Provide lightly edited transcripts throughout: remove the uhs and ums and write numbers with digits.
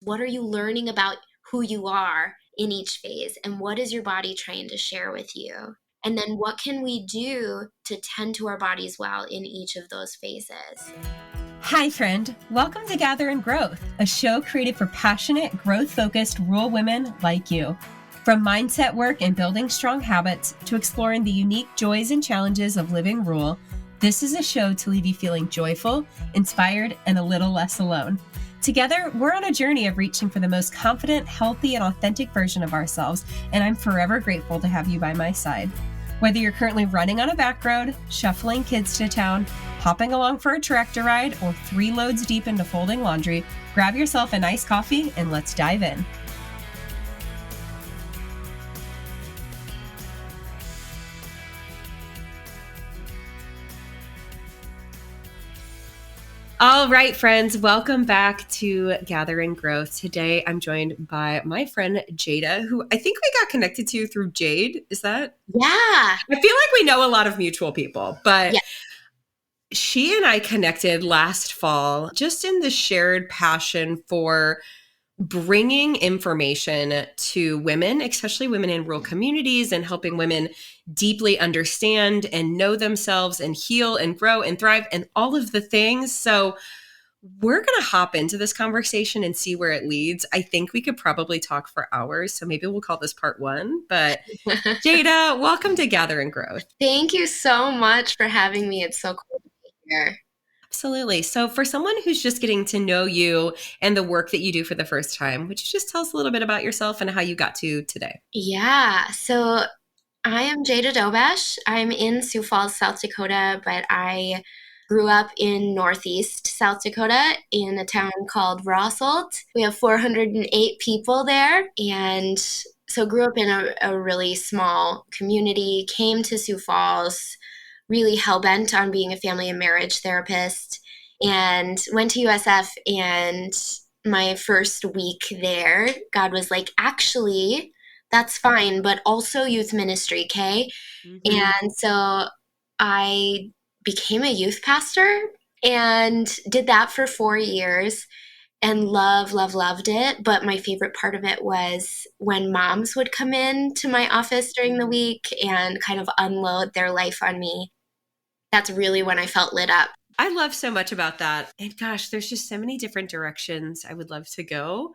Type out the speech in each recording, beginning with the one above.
What are you learning about who you are in each phase? And what is your body trying to share with you? And then what can we do to tend to our bodies well in each of those phases? Hi, friend. Welcome to Gather and Growth, a show created for passionate, growth-focused rural women like you. From mindset work and building strong habits to exploring the unique joys and challenges of living rural, this is a show to leave you feeling joyful, inspired, and a little less alone. Together, we're on a journey of reaching for the most confident, healthy, and authentic version of ourselves, and I'm forever grateful to have you by my side. Whether you're currently running on a back road, shuffling kids to town, hopping along for a tractor ride, or 3 loads deep into folding laundry, grab yourself a nice coffee and let's dive in. All right, friends, welcome back to Gather and Growth. Today, I'm joined by my friend Jada, who I think we got connected to through Jade. Is that? Yeah. I feel like we know a lot of mutual people, but Yeah. She and I connected last fall just in the shared passion for bringing information to women, especially women in rural communities, and helping women deeply understand and know themselves and heal and grow and thrive and all of the things. So we're going to hop into this conversation and see where it leads. I think we could probably talk for hours, so maybe we'll call this part 1. But Jada, welcome to Gather and Growth. Thank you so much for having me. It's so cool to be here. Absolutely. So for someone who's just getting to know you and the work that you do for the first time, would you just tell us a little bit about yourself and how you got to today? Yeah. So I am Jada Dobesh. I'm in Sioux Falls, South Dakota, but I grew up in Northeast South Dakota in a town called Rosselt. We have 408 people there. And so grew up in a really small community, came to Sioux Falls, really hell-bent on being a family and marriage therapist, and went to USF. And my first week there, God was like, actually, that's fine, but also youth ministry, okay? Mm-hmm. And so I became a youth pastor and did that for 4 years and loved it. But my favorite part of it was when moms would come in to my office during the week and kind of unload their life on me. That's really when I felt lit up. I love so much about that. And gosh, there's just so many different directions I would love to go.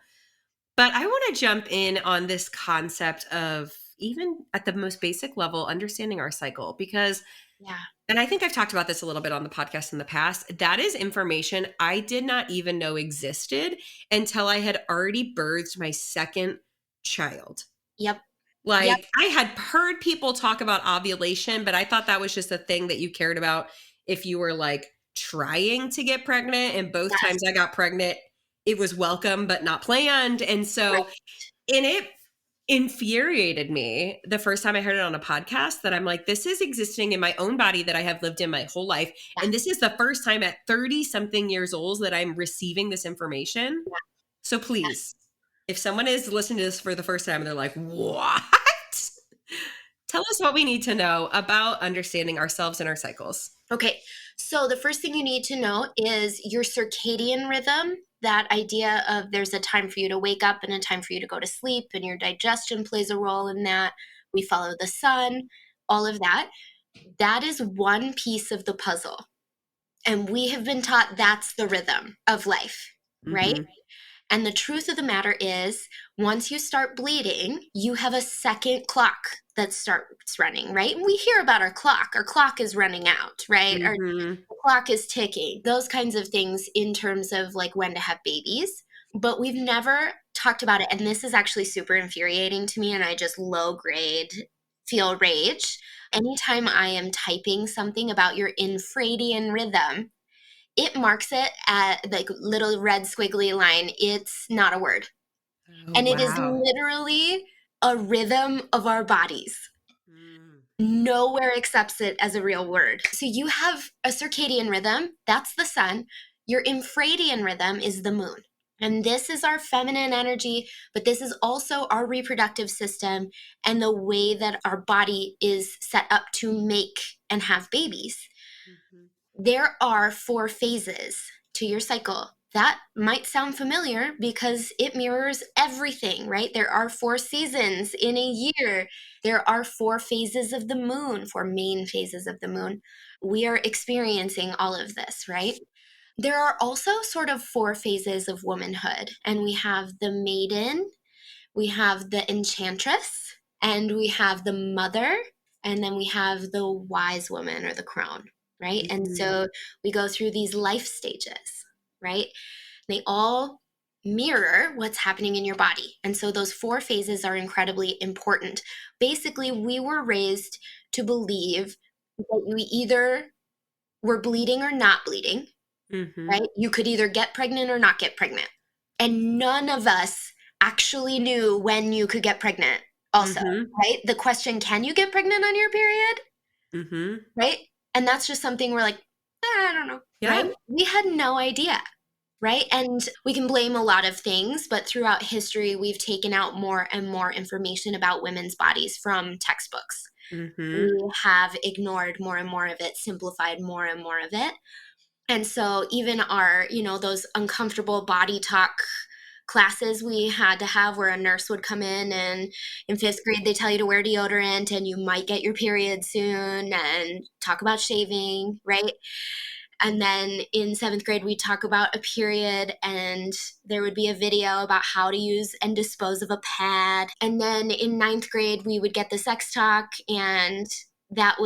But I want to jump in on this concept of, even at the most basic level, understanding our cycle, because Yeah. and I think I've talked about this a little bit on the podcast in the past. That is information I did not even know existed until I had already birthed my second child. Yep. Like, I had heard people talk about ovulation, but I thought that was just a thing that you cared about if you were like trying to get pregnant. And both Yes. times I got pregnant, it was welcome but not planned. And so, Right. and it infuriated me the first time I heard it on a podcast that I'm like, this is existing in my own body that I have lived in my whole life. Yeah. And this is the first time at 30 something years old that I'm receiving this information. Yeah. So please, if someone is listening to this for the first time and they're like, what? Tell us what we need to know about understanding ourselves and our cycles. Okay. So the first thing you need to know is your circadian rhythm. That idea of there's a time for you to wake up and a time for you to go to sleep, and your digestion plays a role in that. We follow the sun, all of that. That is one piece of the puzzle. And we have been taught that's the rhythm of life, right? Mm-hmm. And the truth of the matter is, once you start bleeding, you have a second clock that starts running, right? And we hear about our clock. Our clock is running out, right? Mm-hmm. Our clock is ticking, those kinds of things in terms of like when to have babies. But we've never talked about it. And this is actually super infuriating to me. And I just low grade feel rage. Anytime I am typing something about your infradian rhythm, it marks it at like little red squiggly line. It's not a word. Oh, And it is wow. literally a rhythm of our bodies. Nowhere accepts it as a real word. So you have a circadian rhythm, that's the sun. Your infradian rhythm is the moon. And this is our feminine energy, but this is also our reproductive system and the way that our body is set up to make and have babies. Mm-hmm. There are 4 phases to your cycle. that might sound familiar because it mirrors everything, right? There are 4 seasons in a year. There are 4 phases of the moon, 4 main phases of the moon. We are experiencing all of this, right? There are also sort of 4 phases of womanhood, and we have the maiden, we have the enchantress, and we have the mother, and then we have the wise woman or the crone, right? Mm-hmm. And so we go through these life stages, right? They all mirror what's happening in your body. And so those 4 phases are incredibly important. Basically, we were raised to believe that we either were bleeding or not bleeding, Mm-hmm. right? You could either get pregnant or not get pregnant. And none of us actually knew when you could get pregnant also, right? The question, can you get pregnant on your period? Mm-hmm. Right? And that's just something we're like, I don't know, Yeah. right? We had no idea. Right. And we can blame a lot of things, but throughout history, we've taken out more and more information about women's bodies from textbooks. Mm-hmm. We have ignored more and more of it, simplified more and more of it. And so even our, those uncomfortable body talk classes we had to have where a nurse would come in 5th grade, they tell you to wear deodorant and you might get your period soon and talk about shaving, right? And then in 7th grade, we'd talk about a period and there would be a video about how to use and dispose of a pad. And then in 9th grade, we would get the sex talk. And that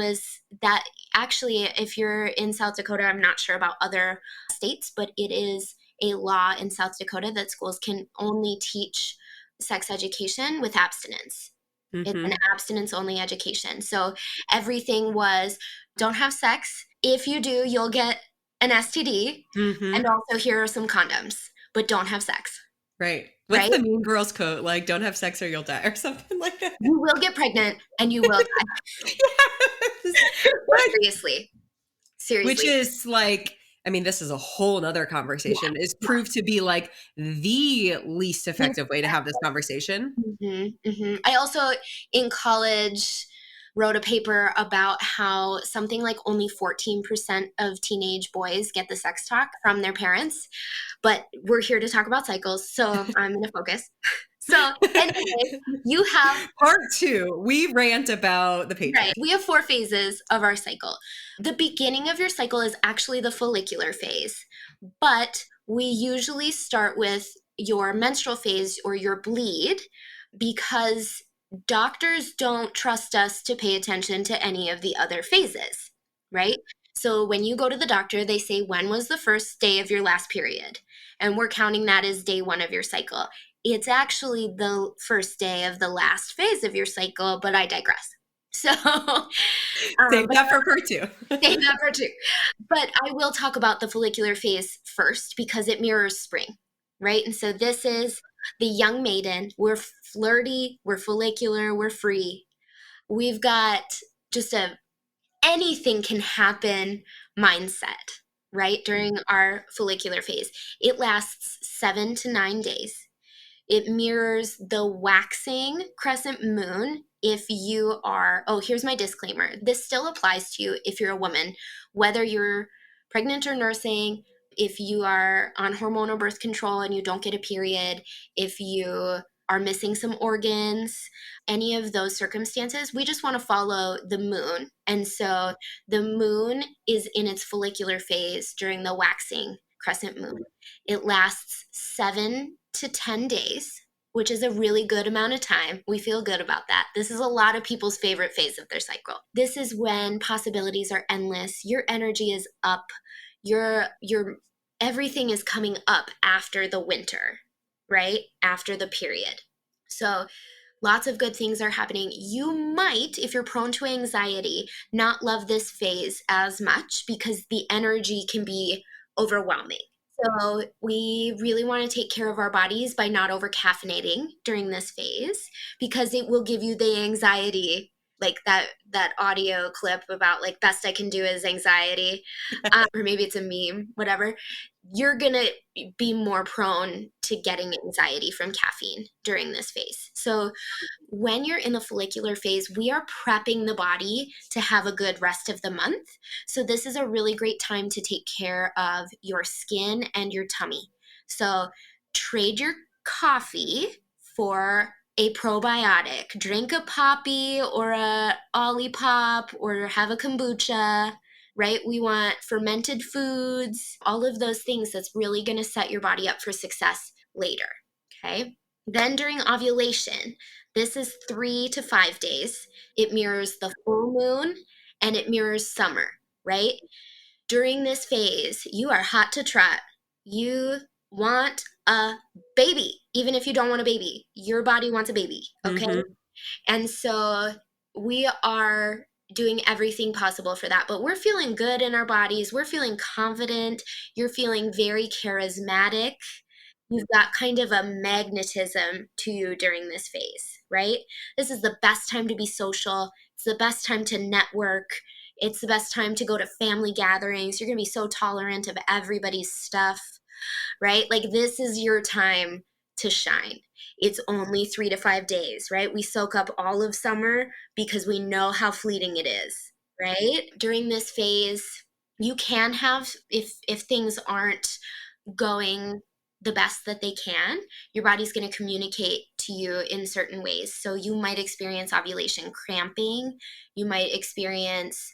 actually, if you're in South Dakota, I'm not sure about other states, but it is a law in South Dakota that schools can only teach sex education with abstinence. It's an abstinence-only education. So everything was, don't have sex. If you do, you'll get an STD. And also, here are some condoms, but don't have sex. Right. What's the Mean Girls quote? Like, don't have sex or you'll die, or something like that. You will get pregnant and you will die. Seriously. Which is like, I mean, this is a whole nother conversation, is proved to be like the least effective way to have this conversation. I also, in college, wrote a paper about how something like only 14% of teenage boys get the sex talk from their parents. But we're here to talk about cycles, so I'm going to focus. So anyway, you have part 2. We rant about the patriarchy. Right. We have 4 phases of our cycle. The beginning of your cycle is actually the follicular phase, but we usually start with your menstrual phase or your bleed because doctors don't trust us to pay attention to any of the other phases, right? So when you go to the doctor, they say, when was the first day of your last period? And we're counting that as day 1 of your cycle. It's actually the first day of the last phase of your cycle, but I digress. So save that for part 2. Save that for 2. But I will talk about the follicular phase first because it mirrors spring, right? And so this is the young maiden. We're flirty, we're follicular, we're free. We've got just anything can happen mindset, right? During our follicular phase. It lasts 7 to 9 days. It mirrors the waxing crescent moon. If you are, here's my disclaimer. This still applies to you if you're a woman, whether you're pregnant or nursing, if you are on hormonal birth control and you don't get a period, if you are missing some organs, any of those circumstances, we just want to follow the moon. And so the moon is in its follicular phase during the waxing crescent moon. It lasts 7 to 10 days, which is a really good amount of time. We feel good about that. This is a lot of people's favorite phase of their cycle. This is when possibilities are endless. Your energy is up. Your everything is coming up after the winter, right? After the period. So lots of good things are happening. You might, if you're prone to anxiety, not love this phase as much because the energy can be overwhelming. So we really want to take care of our bodies by not over caffeinating during this phase because it will give you the anxiety, like that audio clip about like best I can do is anxiety, or maybe it's a meme, whatever. You're going to be more prone to getting anxiety from caffeine during this phase. So when you're in the follicular phase, we are prepping the body to have a good rest of the month. So this is a really great time to take care of your skin and your tummy. So trade your coffee for a probiotic. Drink a poppy or a Olipop or have a kombucha, right? We want fermented foods, all of those things that's really going to set your body up for success later, okay? Then during ovulation, this is 3 to 5 days. It mirrors the full moon and it mirrors summer, right? During this phase, you are hot to trot. You want a baby. Even if you don't want a baby, your body wants a baby, okay? Mm-hmm. And so we are doing everything possible for that, but we're feeling good in our bodies. We're feeling confident. You're feeling very charismatic. You've got kind of a magnetism to you during this phase, right? This is the best time to be social. It's the best time to network. It's the best time to go to family gatherings. You're going to be so tolerant of everybody's stuff, right? Like this is your time to shine. It's only 3 to 5 days, right? We soak up all of summer because we know how fleeting it is, right? During this phase, you can have, if things aren't going the best that they can, your body's going to communicate to you in certain ways. So you might experience ovulation cramping, you might experience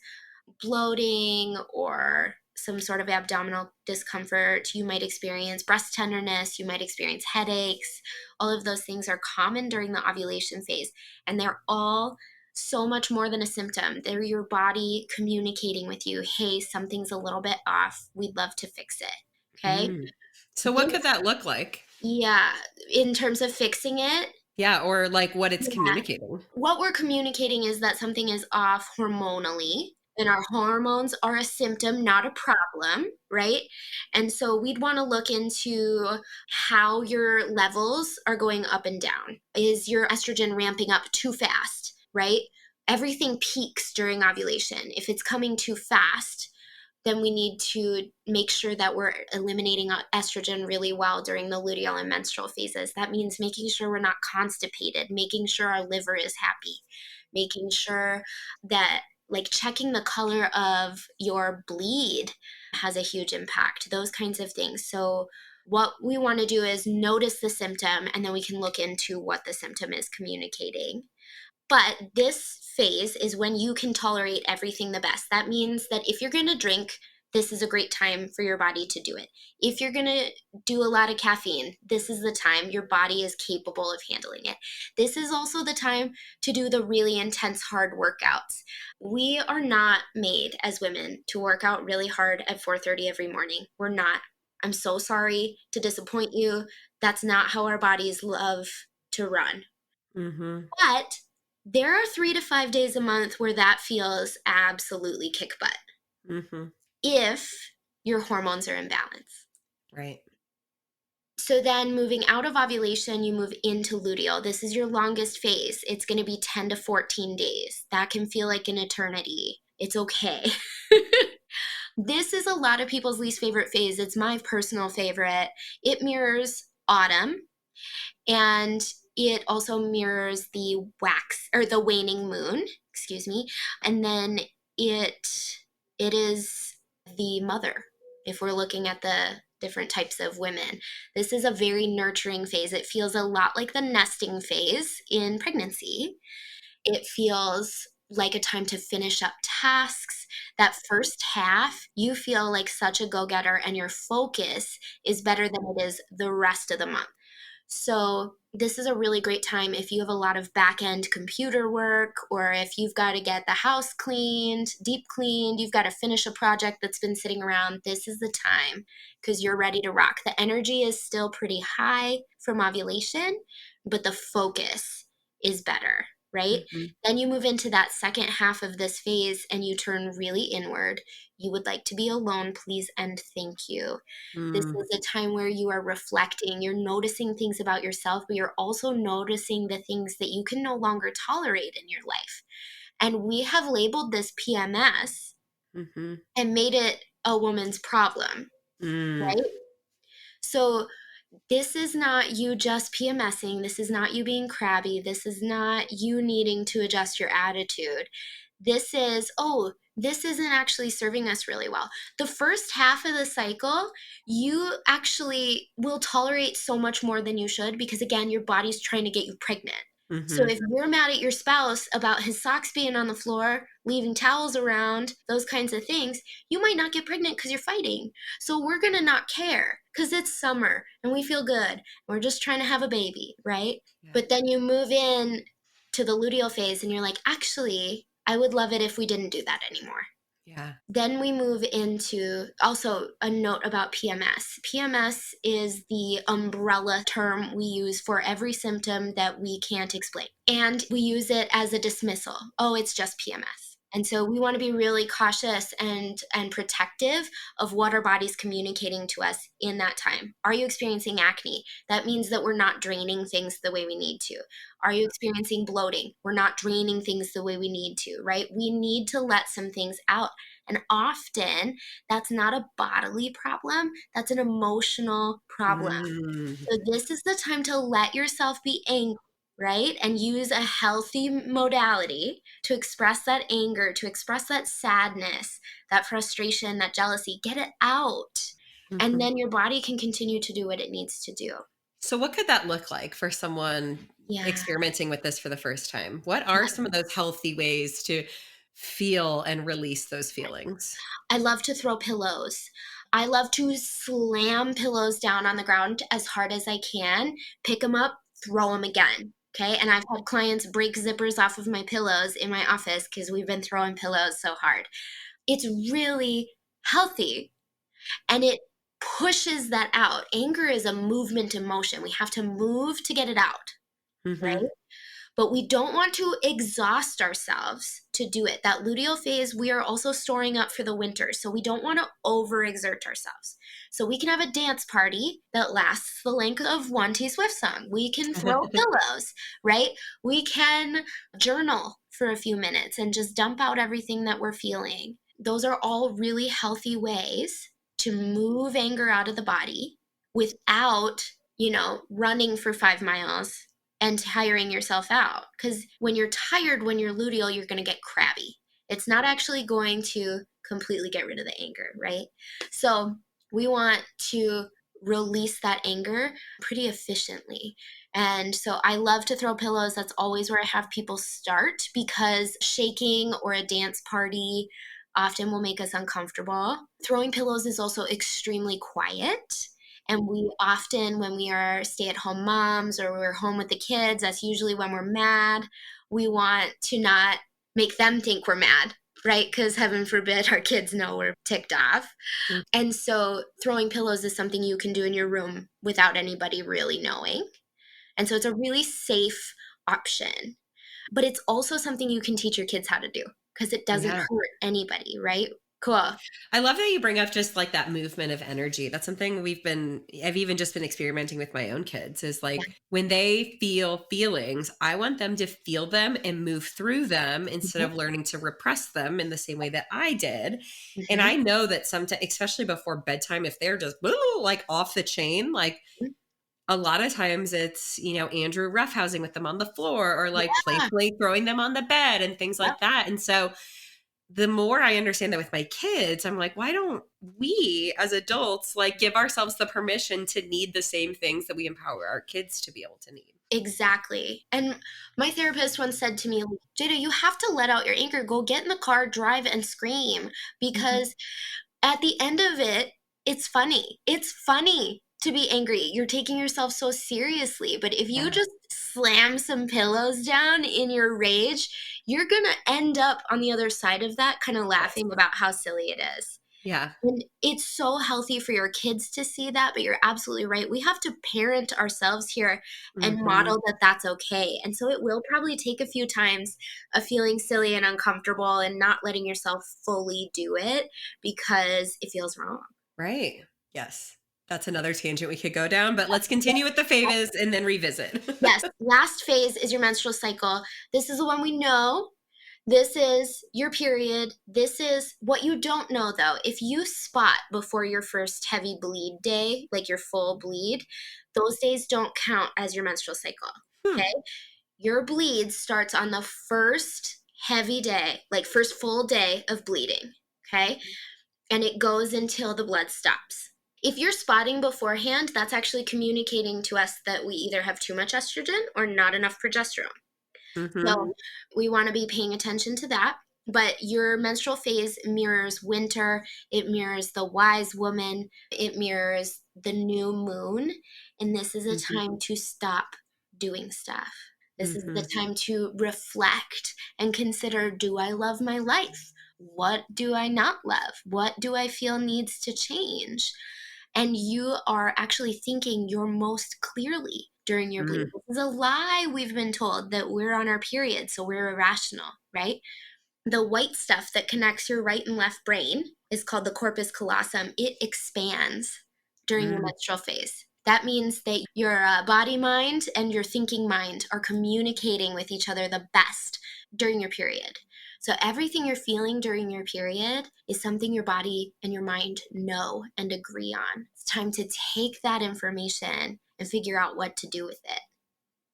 bloating or some sort of abdominal discomfort, you might experience breast tenderness, you might experience headaches. All of those things are common during the ovulation phase, and they're all so much more than a symptom. They're your body communicating with you, hey, something's a little bit off. We'd love to fix it. Okay. So what could that look like? Yeah. In terms of fixing it, Yeah, or like what it's yeah, communicating. what we're communicating is that something is off hormonally, and our hormones are a symptom, not a problem, right? And so we'd want to look into how your levels are going up and down. Is your estrogen ramping up too fast, right? Everything peaks during ovulation. If it's coming too fast, then we need to make sure that we're eliminating estrogen really well during the luteal and menstrual phases. That means making sure we're not constipated, making sure our liver is happy, making sure that like checking the color of your bleed has a huge impact, those kinds of things. So what we want to do is notice the symptom, and then we can look into what the symptom is communicating. But this phase is when you can tolerate everything the best. That means that if you're going to drink, this is a great time for your body to do it. If you're going to do a lot of caffeine, this is the time your body is capable of handling it. This is also the time to do the really intense, hard workouts. We are not made as women to work out really hard at 4:30 every morning. We're not. I'm so sorry to disappoint you. That's not how our bodies love to run. Mm-hmm. But there are 3 to 5 days a month where that feels absolutely kick butt Mm-hmm. if your hormones are in balance. Right. So then moving out of ovulation, you move into luteal. This is your longest phase. It's going to be 10 to 14 days. That can feel like an eternity. It's okay. This is a lot of people's least favorite phase. It's my personal favorite. It mirrors autumn, and it also mirrors the wax or the waning moon, excuse me. And then it is the mother. If we're looking at the different types of women, this is a very nurturing phase. It feels a lot like the nesting phase in pregnancy. It feels like a time to finish up tasks. That first half, you feel like such a go-getter, and your focus is better than it is the rest of the month. So this is a really great time if you have a lot of back-end computer work, or if you've got to get the house cleaned, deep cleaned, you've got to finish a project that's been sitting around. This is the time because you're ready to rock. The energy is still pretty high from ovulation, but the focus is better, right? Mm-hmm. Then you move into that second half of this phase and you turn really inward. You would like to be alone, please, and thank you. This is a time where you are reflecting, you're noticing things about yourself, but you're also noticing the things that you can no longer tolerate in your life. And we have labeled this PMS Mm-hmm. and made it a woman's problem, Mm. right? So this is not you just PMSing. This is not you being crabby. This is not you needing to adjust your attitude. This is, oh, this isn't actually serving us really well. The first half of the cycle, you actually will tolerate so much more than you should because, again, your body's trying to get you pregnant. So Mm-hmm. if you're mad at your spouse about his socks being on the floor, leaving towels around, those kinds of things, you might not get pregnant because you're fighting. So we're going to not care because it's summer and we feel good. We're just trying to have a baby, right? Yeah. But then you move in to the luteal phase and you're like, actually, I would love it if we didn't do that anymore. Yeah. Then we move into also a note about PMS. PMS is the umbrella term we use for every symptom that we can't explain. And we use it as a dismissal. Oh, it's just PMS. And so we want to be really cautious and protective of what our body's communicating to us in that time. Are you experiencing acne? That means that we're not draining things the way we need to. Are you experiencing bloating? We're not draining things the way we need to, right? We need to let some things out. And often that's not a bodily problem, that's an emotional problem. Mm-hmm. So this is the time to let yourself be angry, right? And use a healthy modality to express that anger, to express that sadness, that frustration, that jealousy. Get it out. And then your body can continue to do what it needs to do. So what could that look like for someone Yeah. experimenting with this for the first time? What are some of those healthy ways to feel and release those feelings? I love to throw pillows. I love to slam pillows down on the ground as hard as I can, pick them up, throw them again. Okay. And I've had clients break zippers off of my pillows in my office because we've been throwing pillows so hard. It's really healthy and it pushes that out. Anger is a movement emotion. We have to move to get it out, right? Mm-hmm. But we don't want to exhaust ourselves to do it. That luteal phase, we are also storing up for the winter. So we don't want to overexert ourselves. So we can have a dance party that lasts the length of one T Swift song. We can throw pillows, right? We can journal for a few minutes and just dump out everything that we're feeling. Those are all really healthy ways to move anger out of the body without, running for 5 miles and tiring yourself out. Because when you're tired, when you're luteal, you're going to get crabby. It's not actually going to completely get rid of the anger, right? So we want to release that anger pretty efficiently. And so I love to throw pillows. That's always where I have people start because shaking or a dance party often will make us uncomfortable. Throwing pillows is also extremely quiet. And we often, when we are stay at home moms or we're home with the kids, that's usually when we're mad. We want to not make them think we're mad, right? Because heaven forbid our kids know we're ticked off. And so throwing pillows is something you can do in your room without anybody really knowing. And so it's a really safe option. But it's also something you can teach your kids how to do because it doesn't Yeah. hurt anybody, right? Cool. I love that you bring up just like that movement of energy. That's something I've even just been experimenting with my own kids is like Yeah. when they feel feelings, I want them to feel them and move through them instead Mhm. of learning to repress them in the same way that I did. And Mhm. I know that sometimes, especially before bedtime, if they're just like off the chain, like a lot of times it's, Andrew roughhousing with them on the floor or like Yeah. playfully throwing them on the bed and things Yep. like that. And so the more I understand that with my kids, I'm like, why don't we as adults like give ourselves the permission to need the same things that we empower our kids to be able to need? Exactly. And my therapist once said to me, Jada, you have to let out your anger. Go get in the car, drive, and scream because at the end of it, it's funny. It's funny to be angry. You're taking yourself so seriously. But if you Yeah. just slam some pillows down in your rage, you're going to end up on the other side of that, kind of Yes. laughing about how silly it is. Yeah. And it's so healthy for your kids to see that, but you're absolutely right. We have to parent ourselves here and Hmm. model that that's okay. And so it will probably take a few times of feeling silly and uncomfortable and not letting yourself fully do it because it feels wrong. Right. Yes. That's another tangent we could go down, but let's continue with the phases and then revisit. Yes, last phase is your menstrual cycle. This is the one we know. This is your period. This is what you don't know though. If you spot before your first heavy bleed day, like your full bleed, those days don't count as your menstrual cycle. Hmm. Okay? Your bleed starts on the first heavy day, like first full day of bleeding, okay? And it goes until the blood stops. If you're spotting beforehand, that's actually communicating to us that we either have too much estrogen or not enough progesterone. Mm-hmm. So we want to be paying attention to that. But your menstrual phase mirrors winter, it mirrors the wise woman, it mirrors the new moon. And this is a Mm-hmm. time to stop doing stuff. This is Mm-hmm. the time to reflect and consider, do I love my life? What do I not love? What do I feel needs to change? And you are actually thinking your most clearly during your bleed. This is a lie we've been told that we're on our period, so we're irrational, right? The white stuff that connects your right and left brain is called the corpus callosum. It expands during your Mm-hmm. menstrual phase. That means that your body mind and your thinking mind are communicating with each other the best during your period. So everything you're feeling during your period is something your body and your mind know and agree on. It's time to take that information and figure out what to do with it.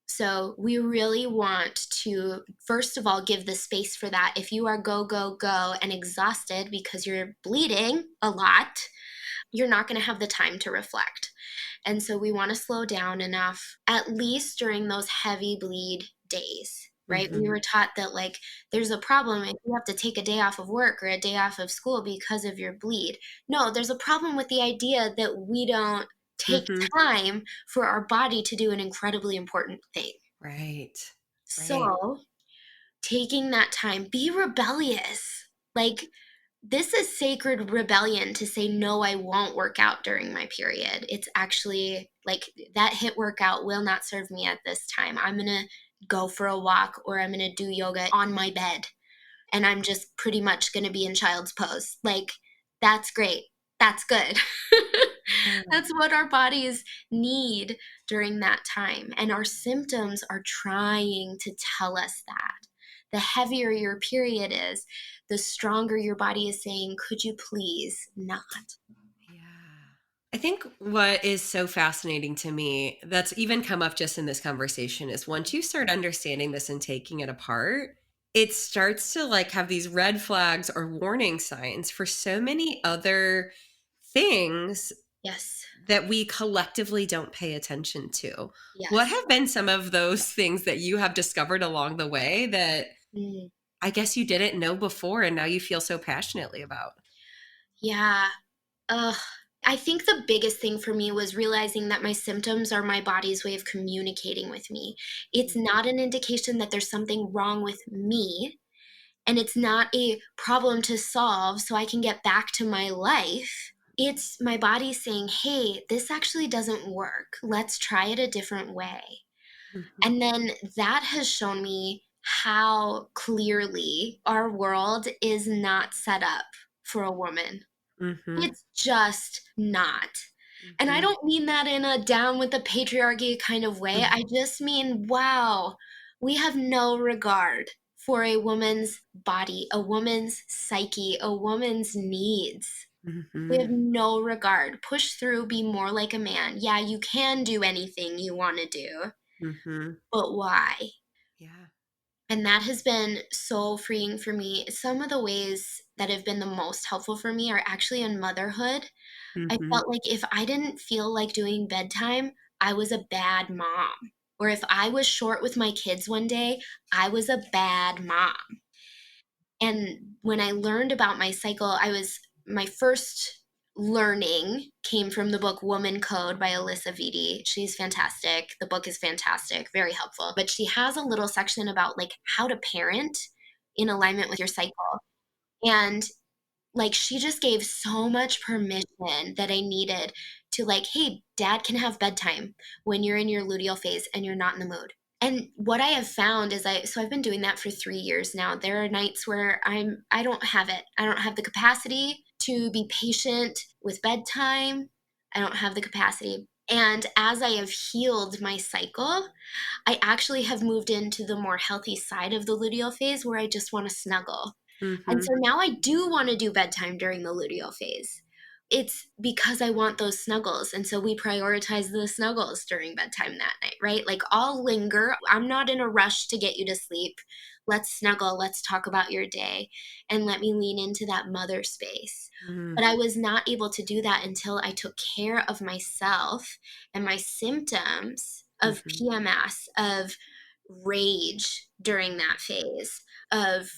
So we really want to, first of all, give the space for that. If you are go, go, go and exhausted because you're bleeding a lot, you're not going to have the time to reflect. And so we want to slow down enough, at least during those heavy bleed days, right? We Mm-hmm. were taught that like there's a problem if you have to take a day off of work or a day off of school because of your bleed. No, there's a problem with the idea that we don't take Mm-hmm. time for our body to do an incredibly important thing. Right. Right. So taking that time, be rebellious. Like, this is sacred rebellion to say, no, I won't work out during my period. It's actually like that HIIT workout will not serve me at this time. I'm going to go for a walk or I'm going to do yoga on my bed. And I'm just pretty much going to be in child's pose. Like, that's great. That's good. Yeah. That's what our bodies need during that time. And our symptoms are trying to tell us that. The heavier your period is, the stronger your body is saying, could you please not? Yeah. I think what is so fascinating to me that's even come up just in this conversation is once you start understanding this and taking it apart, it starts to like have these red flags or warning signs for so many other things Yes. that we collectively don't pay attention to. What Yes. have been some of those things that you have discovered along the way that Mm. I guess you didn't know before and now you feel so passionately about? Yeah. Ugh. I think the biggest thing for me was realizing that my symptoms are my body's way of communicating with me. It's not an indication that there's something wrong with me, and it's not a problem to solve so I can get back to my life. It's my body saying, hey, this actually doesn't work. Let's try it a different way. Mhm. And then that has shown me how clearly our world is not set up for a woman. Mhm. It's just not. And I Mhm. don't mean that in a down with the patriarchy kind of way. Mhm. I just mean, wow, we have no regard for a woman's body, a woman's psyche, a woman's needs. We have Mhm. no regard. Push through, be more like a man. Yeah, you can do anything you want to do, Mhm. but why? Yeah. And that has been so freeing for me. Some of the ways that have been the most helpful for me are actually in motherhood. I Mhm. felt like if I didn't feel like doing bedtime, I was a bad mom. Or if I was short with my kids one day, I was a bad mom. And when I learned about my cycle, my first learning came from the book Woman Code by Alyssa Vitti. She's fantastic. The book is fantastic, very helpful. But she has a little section about like how to parent in alignment with your cycle. And like she just gave so much permission that I needed to like, hey, dad can have bedtime when you're in your luteal phase and you're not in the mood. And what I have found is I've been doing that for 3 years now. There are nights where I don't have it. I don't have the capacity to be patient with bedtime. I don't have the capacity. And as I have healed my cycle, I actually have moved into the more healthy side of the luteal phase where I just want to snuggle. And Mhm. so now I do want to do bedtime during the luteal phase. it's because I want those snuggles. And so we prioritize the snuggles during bedtime that night, right? Like, I'll linger. I'm not in a rush to get you to sleep. Let's snuggle. Let's talk about your day. And let me lean into that mother space. Mm-hmm. But I was not able to do that until I took care of myself and my symptoms of Mm-hmm. PMS, of rage during that phase, of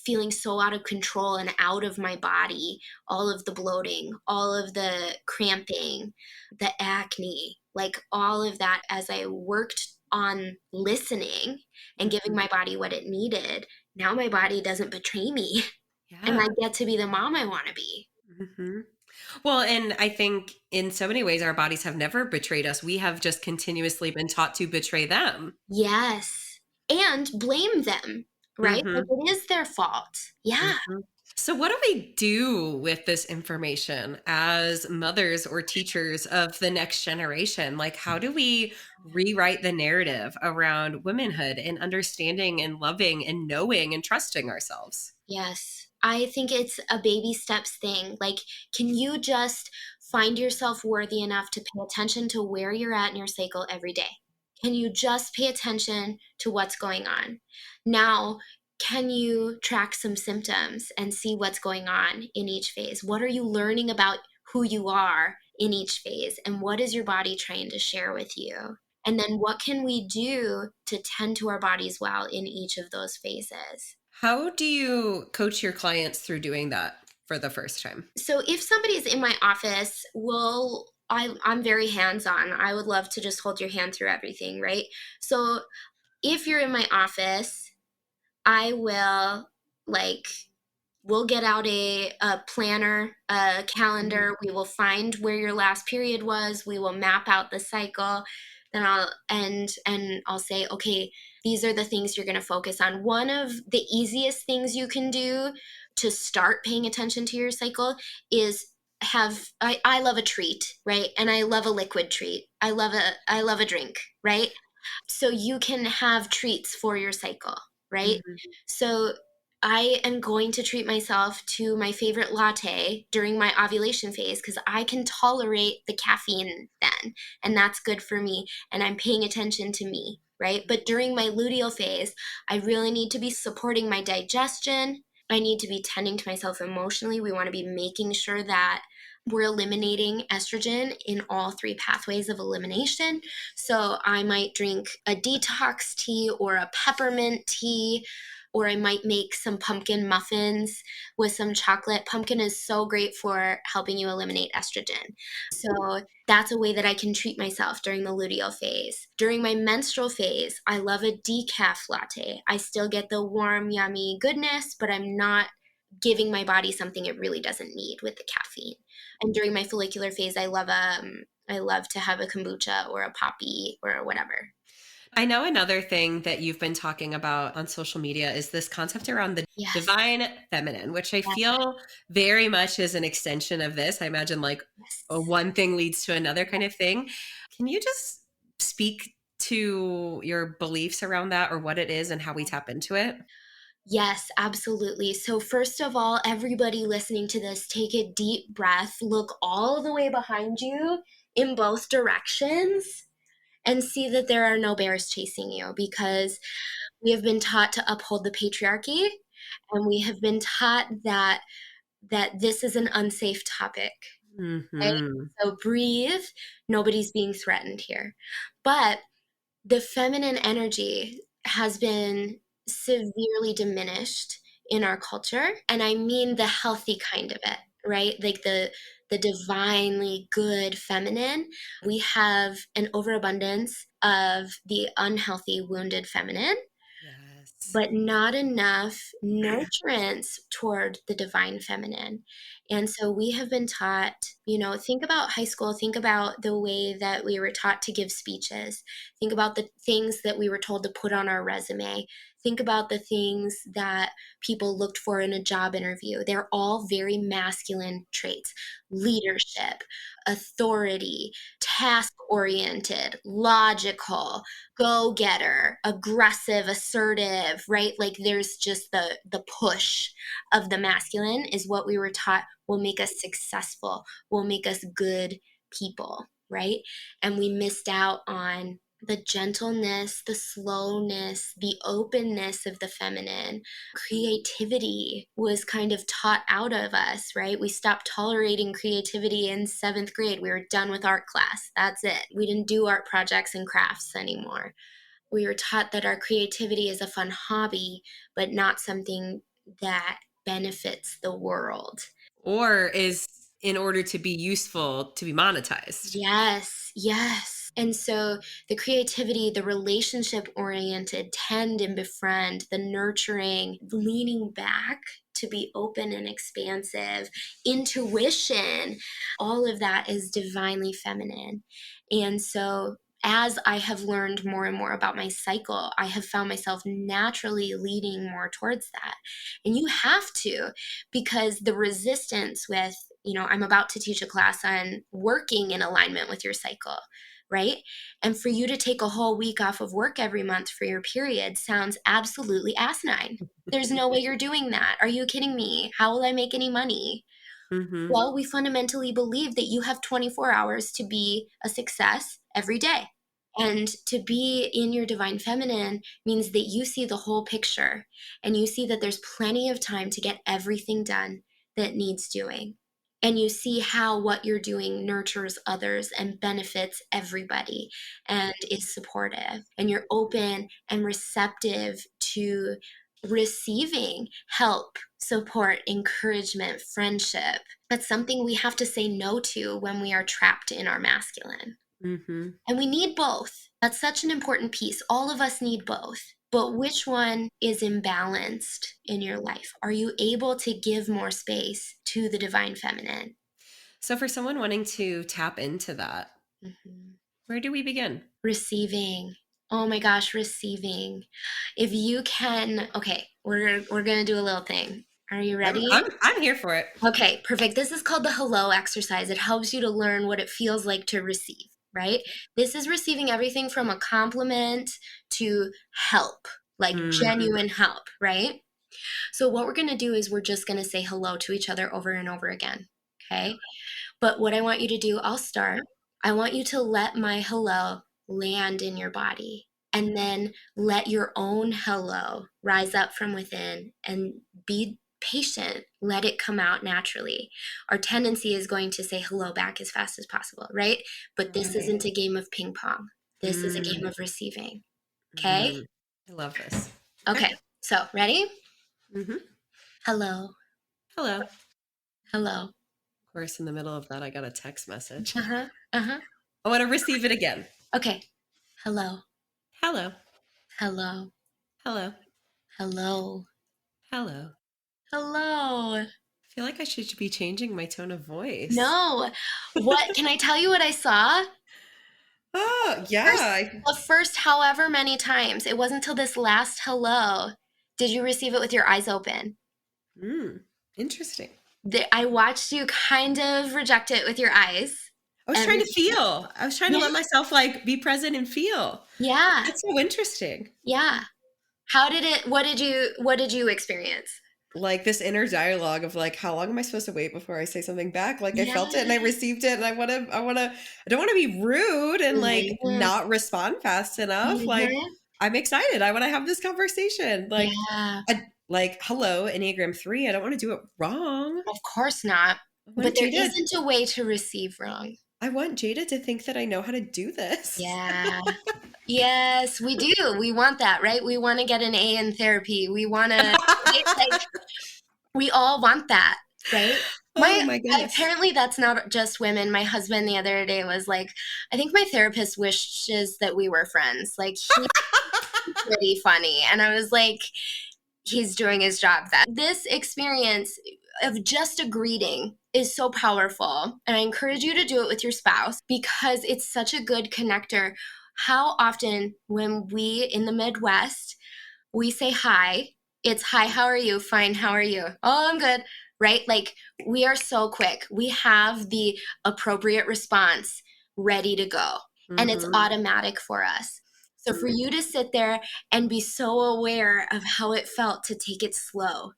feeling so out of control and out of my body, all of the bloating, all of the cramping, the acne, like all of that. As I worked on listening and giving Mm-hmm. my body what it needed, now my body doesn't betray me and Yeah. I get to be the mom I want to be. Mm-hmm. Well, and I think in so many ways, our bodies have never betrayed us. We have just continuously been taught to betray them. Yes. And blame them, right? Like, Mm-hmm. it is their fault. Yeah. Mm-hmm. So, what do we do with this information as mothers or teachers of the next generation? Like, how do we rewrite the narrative around womanhood and understanding and loving and knowing and trusting ourselves? Yes. I think it's a baby steps thing. Like, can you just find yourself worthy enough to pay attention to where you're at in your cycle every day? Can you just pay attention to what's going on? Now, can you track some symptoms and see what's going on in each phase? What are you learning about who you are in each phase? And what is your body trying to share with you? And then what can we do to tend to our bodies well in each of those phases? How do you coach your clients through doing that for the first time? So if somebody's in my office, I'm very hands-on. I would love to just hold your hand through everything, right? So if you're in my office, I will, like, we'll get out a planner, a Mhm. calendar. We will find where your last period was. We will map out the cycle. Then I'll say, okay, these are the things you're going to focus on. One of the easiest things you can do to start paying attention to your cycle is I love a treat, right? And I love a liquid treat. I love a drink, right? So you can have treats for your cycle, right? Mhm. So I am going to treat myself to my favorite latte during my ovulation phase because I can tolerate the caffeine then, and that's good for me. And I'm paying attention to me, right? But during my luteal phase, I really need to be supporting my digestion. I need to be tending to myself emotionally. We want to be making sure that we're eliminating estrogen in all three pathways of elimination. So I might drink a detox tea or a peppermint tea, or I might make some pumpkin muffins with some chocolate. Pumpkin is so great for helping you eliminate estrogen. So that's a way that I can treat myself during the luteal phase. During my menstrual phase, I love a decaf latte. I still get the warm, yummy goodness, but I'm not giving my body something it really doesn't need with the caffeine. And during my follicular phase, I love to have a kombucha or a poppy or whatever. I know another thing that you've been talking about on social media is this concept around the Yes. divine feminine, which I Yes. feel very much is an extension of this. I imagine like a Yes. one thing leads to another kind of thing. Can you just speak to your beliefs around that or what it is and how we tap into it? Yes, absolutely. So, first of all, everybody listening to this, take a deep breath, look all the way behind you in both directions, and see that there are no bears chasing you, because we have been taught to uphold the patriarchy, and we have been taught that this is an unsafe topic, right? Hmm. So breathe. Nobody's being threatened here. But the feminine energy has been severely diminished in our culture, and I mean the healthy kind of it, right? Like the divinely good feminine. We have an overabundance of the unhealthy wounded feminine, Yes. but not enough nurturance toward the divine feminine. And so we have been taught, think about high school, think about the way that we were taught to give speeches, think about the things that we were told to put on our resume, think about the things that people looked for in a job interview. They're all very masculine traits: leadership, authority, task oriented, logical, go-getter, aggressive, assertive, right? Like, there's just the push of the masculine is what we were taught will make us successful, will make us good people, right? And we missed out on the gentleness, the slowness, the openness of the feminine. Creativity was kind of taught out of us, right? We stopped tolerating creativity in 7th grade. We were done with art class. That's it. We didn't do art projects and crafts anymore. We were taught that our creativity is a fun hobby, but not something that benefits the world. Or is in order to be useful to be monetized. Yes, yes. And so the creativity, the relationship oriented, tend and befriend, the nurturing, leaning back to be open and expansive, intuition, all of that is divinely feminine. And so as I have learned more and more about my cycle, I have found myself naturally leading more towards that. And you have to, because the resistance with, I'm about to teach a class on working in alignment with your cycle, right? And for you to take a whole week off of work every month for your period sounds absolutely asinine. There's no way you're doing that. Are you kidding me? How will I make any money? Mm-hmm. Well, we fundamentally believe that you have 24 hours to be a success every day. And to be in your divine feminine means that you see the whole picture and you see that there's plenty of time to get everything done that needs doing. And you see how what you're doing nurtures others and benefits everybody and is supportive. And you're open and receptive to receiving help, support, encouragement, friendship. That's something we have to say no to when we are trapped in our masculine. Mm-hmm. And we need both. That's such an important piece. All of us need both. But which one is imbalanced in your life? Are you able to give more space to the divine feminine? So for someone wanting to tap into that, where do we begin? Receiving. Oh my gosh, receiving. If you can, okay, we're going to do a little thing. Are you ready? I'm here for it. Okay, perfect. This is called the hello exercise. It helps you to learn what it feels like to receive, right? This is receiving everything from a compliment to help, like genuine help, right? So what we're going to do is we're just going to say hello to each other over and over again, okay? But what I want you to do, I'll start. I want you to let my hello land in your body and then let your own hello rise up from within and be patient. Let it come out naturally. Our tendency is going to say hello back as fast as possible, right? But this isn't a game of ping pong. This is a game of receiving. Okay? I love this. Okay. So, ready? Mm-hmm. Hello. Hello. Hello. Of course, in the middle of that, I got a text message. Uh-huh. Uh-huh. I want to receive it again. Okay. Hello. Hello. Hello. Hello. Hello. Hello. Hello. I feel like I should be changing my tone of voice. No. What can I tell you what I saw? Oh, yeah. The first however many times. It wasn't until this last hello did you receive it with your eyes open. Interesting. I watched you kind of reject it with your eyes. I was trying to feel. I was trying to let myself be present and feel. Yeah. That's so interesting. Yeah. What did you experience? Like this inner dialogue of how long am I supposed to wait before I say something back? I felt it and I received it and I don't want to be rude and not respond fast enough. I'm excited. I want to have this conversation. Hello, Enneagram 3. I don't want to do it wrong. Of course not. But there isn't a way to receive wrong. I want Jada to think that I know how to do this. Yeah. Yes, we do. We want that, right? We want to get an A in therapy. We want to, we all want that, right? Oh my goodness. Apparently that's not just women. My husband the other day was like, I think my therapist wishes that we were friends. He's pretty funny. And I was like, he's doing his job. This experience of just a greeting is so powerful. And I encourage you to do it with your spouse because it's such a good connector. How often when we in the Midwest, we say hi, it's hi, how are you? Fine, how are you? Oh, I'm good, right? We are so quick. We have the appropriate response ready to go and it's automatic for us. So for you to sit there and be so aware of how it felt to take it slow,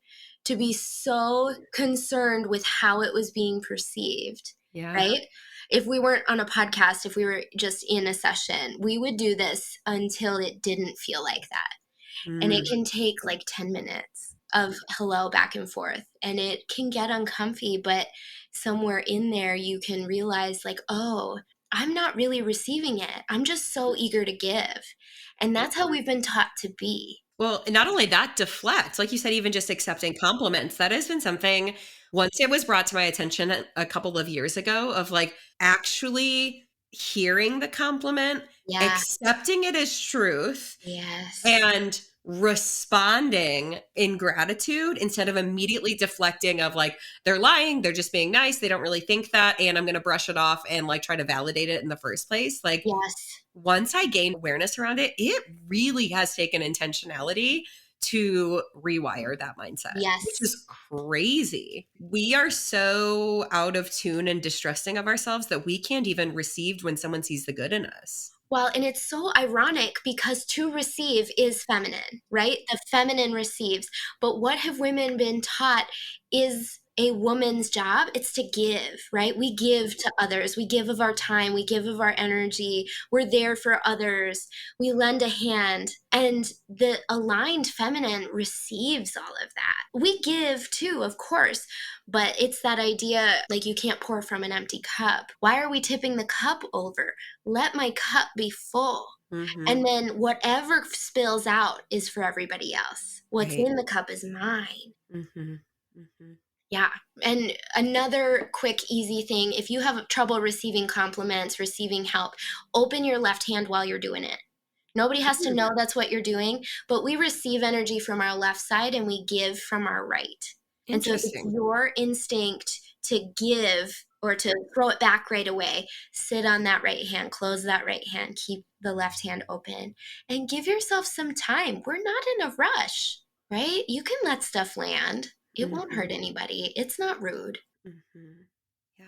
to be so concerned with how it was being perceived, Yeah. right? If we weren't on a podcast, if we were just in a session, we would do this until it didn't feel like that. And it can take like 10 minutes of hello back and forth. And it can get uncomfy, but somewhere in there you can realize like, oh, I'm not really receiving it. I'm just so eager to give. And that's how we've been taught to be. Well, not only that, deflect, like you said, even just accepting compliments. That has been something, once it was brought to my attention a couple of years ago, of like actually hearing the compliment, Yeah. accepting it as truth, Yes. and responding in gratitude instead of immediately deflecting of like, they're lying, they're just being nice, they don't really think that, and I'm going to brush it off and like try to validate it in the first place. Like, Yes. once I gained awareness around it, it really has taken intentionality to rewire that mindset, Yes. which is crazy. We are so out of tune and distrusting of ourselves that we can't even receive when someone sees the good in us. Well, and it's so ironic because to receive is feminine, right? The feminine receives. But what have women been taught is a woman's job? It's to give, right? We give to others. We give of our time. We give of our energy. We're there for others. We lend a hand. And the aligned feminine receives all of that. We give too, of course. But it's that idea like you can't pour from an empty cup. Why are we tipping the cup over? Let my cup be full. And then whatever spills out is for everybody else. What's Right. in the cup is mine. Yeah. And another quick, easy thing, if you have trouble receiving compliments, receiving help, open your left hand while you're doing it. Nobody has to know that's what you're doing, but we receive energy from our left side and we give from our right. And so if it's your instinct to give or to throw it back right away, sit on that right hand, close that right hand, keep the left hand open, and give yourself some time. We're not in a rush, right? You can let stuff land. It won't hurt anybody. It's not rude. Yeah.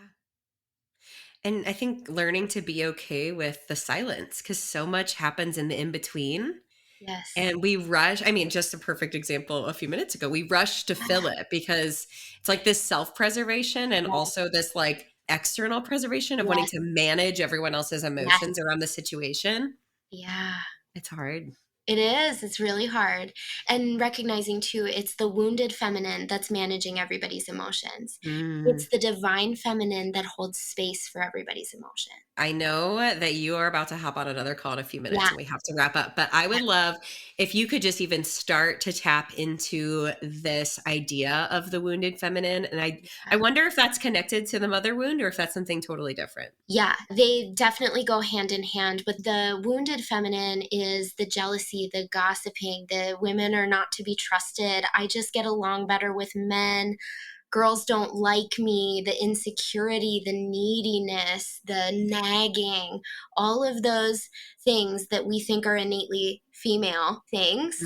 And I think learning to be okay with the silence, because so much happens in the in-between. Yes. And we rush. I mean, just a perfect example a few minutes ago, we rushed to fill it because it's like this self-preservation and also this like external preservation of wanting to manage everyone else's emotions around the situation. Yeah. It's hard. It is. It's really hard. And recognizing too, it's the wounded feminine that's managing everybody's emotions. It's the divine feminine that holds space for everybody's emotion. I know that you are about to hop on another call in a few minutes and we have to wrap up, but I would love if you could just even start to tap into this idea of the wounded feminine. And I wonder if that's connected to the mother wound or if that's something totally different. Yeah, they definitely go hand in hand, but the wounded feminine is the jealousy, the gossiping, the women are not to be trusted. I just get along better with men. Girls don't like me, the insecurity, the neediness, the nagging, all of those things that we think are innately female things.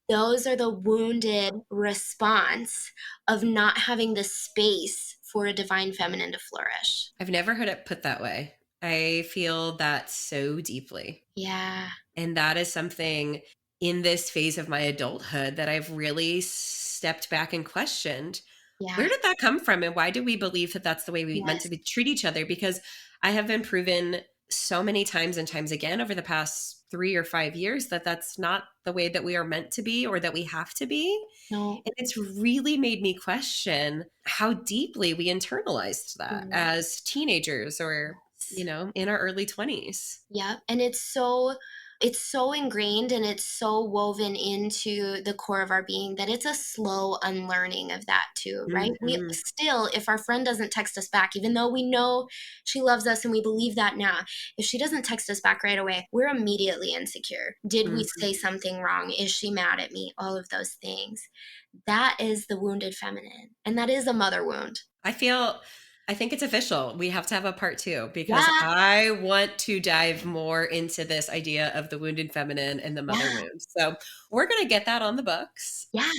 Those are the wounded response of not having the space for a divine feminine to flourish. I've never heard it put that way. I feel that so deeply. Yeah. And that is something in this phase of my adulthood that I've really stepped back and questioned. Yeah. Where did that come from? And why do we believe that that's the way we meant to treat each other? Because I have been proven so many times and times again over the past 3 or 5 years that that's not the way that we are meant to be or that we have to be. No. And it's really made me question how deeply we internalized that as teenagers or, you know, in our early 20s. Yeah. And it's so ingrained and it's so woven into the core of our being that it's a slow unlearning of that too, right? We still, if our friend doesn't text us back, even though we know she loves us and we believe that now, if she doesn't text us back right away, we're immediately insecure. Did we say something wrong? Is she mad at me? All of those things. That is the wounded feminine. And that is a mother wound. I think it's official. We have to have a part 2 because I want to dive more into this idea of the wounded feminine and the mother wound. So we're going to get that on the books. Yeah,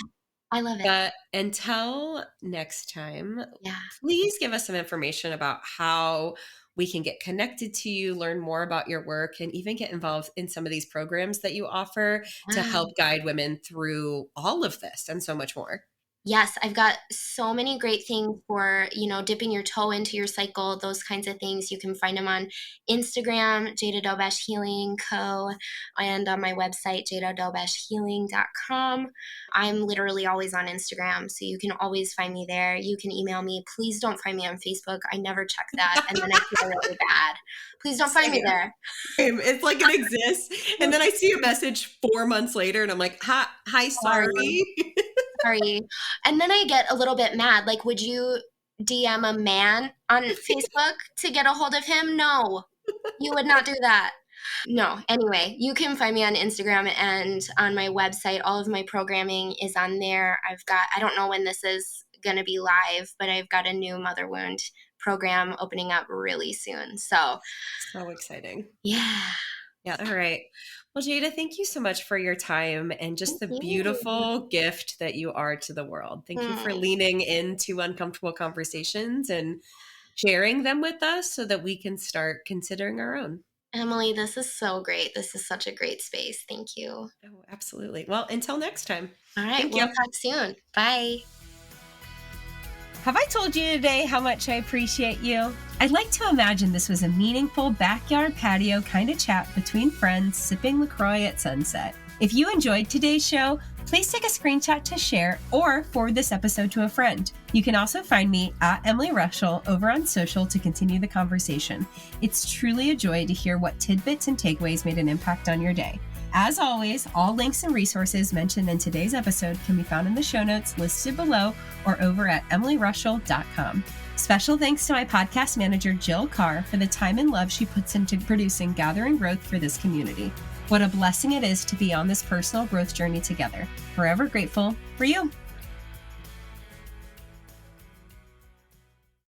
I love it. But until next time, please give us some information about how we can get connected to you, learn more about your work, and even get involved in some of these programs that you offer to help guide women through all of this and so much more. Yes, I've got so many great things for, dipping your toe into your cycle, those kinds of things. You can find them on Instagram, Jada Dobesh Healing Co., and on my website, jadadobeshhealing.com. I'm literally always on Instagram, so you can always find me there. You can email me. Please don't find me on Facebook. I never check that, and then I feel really bad. Please don't find me Same. there. It's like it exists. And then I see a message 4 months later and I'm like, hi, sorry. Sorry. And then I get a little bit mad. Like, would you DM a man on Facebook to get a hold of him? No, you would not do that. No. Anyway, you can find me on Instagram and on my website. All of my programming is on there. I don't know when this is going to be live, but I've got a new mother wound program opening up really soon. So exciting. Yeah. Yeah. All right. Well, Jada, thank you so much for your time and just the beautiful gift that you are to the world. Thank you for leaning into uncomfortable conversations and sharing them with us so that we can start considering our own. Emily, this is so great. This is such a great space. Thank you. Oh, absolutely. Well, until next time. All right. We'll talk soon. Bye. Have I told you today how much I appreciate you? I'd like to imagine this was a meaningful backyard patio kind of chat between friends sipping LaCroix at sunset. If you enjoyed today's show, please take a screenshot to share or forward this episode to a friend. You can also find me at Emily Rushell over on social to continue the conversation. It's truly a joy to hear what tidbits and takeaways made an impact on your day. As always, all links and resources mentioned in today's episode can be found in the show notes listed below or over at emilyrushell.com. Special thanks to my podcast manager, Jill Carr, for the time and love she puts into producing Gather and Growth for this community. What a blessing it is to be on this personal growth journey together. Forever grateful for you.